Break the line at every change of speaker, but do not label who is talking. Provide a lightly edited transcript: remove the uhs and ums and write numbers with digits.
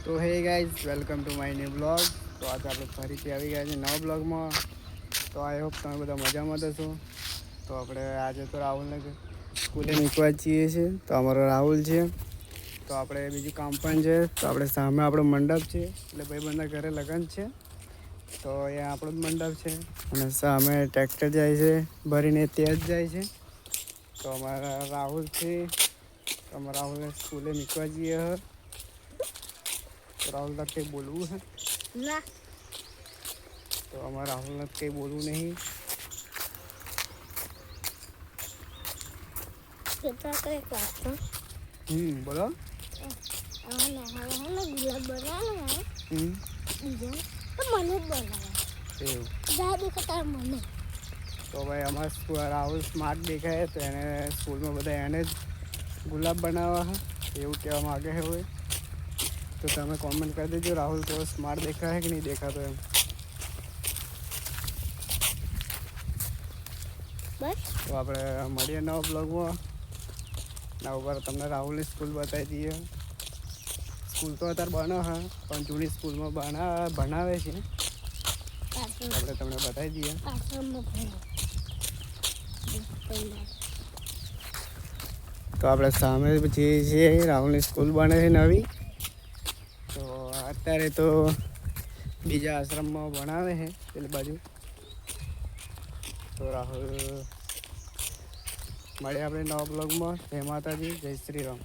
તો hey guys welcome to my new blog. તો આજે આપણે ફરીથી આવી ગયા છે નવા બ્લોગમાં. તો આઈ હોપ તમે બધા મજામાં થશો. તો આપણે આજે તો રાહુલને સ્કૂલે મૂકવા જઈએ છીએ. તો અમારો રાહુલ છે. તો આપણે બીજું કામ પણ છે. તો આપણે સામે આપણો મંડપ છે એટલે ભાઈબંધના ઘરે લગ્ન છે. તો અહીંયા આપણો જ મંડપ છે અને સામે ટ્રેક્ટર જાય છે ભરીને ત્યાં જ જાય છે. તો અમારા રાહુલ છે. તો અમારા રાહુલને સ્કૂલે મૂકવા જઈએ હ. તો રાહુલ તક કંઈ બોલવું હે
ના.
તો અમારા રાહુલને કંઈ બોલવું નહીં.
કેટલા કઈ ક્લાસ
બોલો.
ગુલાબ બનાવવાનો
હમ
બીજો તો મને જ બનાવવાનો
એવું
દેખો તાર મને.
તો ભાઈ અમારા રાહુલ સ્માર્ટ દેખાય તો એને સ્કૂલમાં બધા એને જ ગુલાબ બનાવવા એવું કહેવા માગે છે હોય. તો તમે કોમેન્ટ કરી દેજો રાહુલ કેવો સ્માર્ટ દેખાય કે નહીં દેખાતો એમ.
બસ
તો આપણે મળીએ નવા બ્લોગમાં. ના ઉપર તમને રાહુલની સ્કૂલ બતાવી દઈએ. સ્કૂલ તો અત્યારે બને હા પણ જૂની સ્કૂલમાં ભણાવે છે. આપણે તમને બતાવી દઈએ. તો આપણે સામે જઈએ છીએ રાહુલની સ્કૂલ બને છે નવી. તો અત્યારે તો બીજા આશ્રમમાં ભણાવે છે પેલી બાજુ. તો રાહુલ મળીએ આપણે નવા બ્લોગમાં. જય માતાજી, જય શ્રી રામ.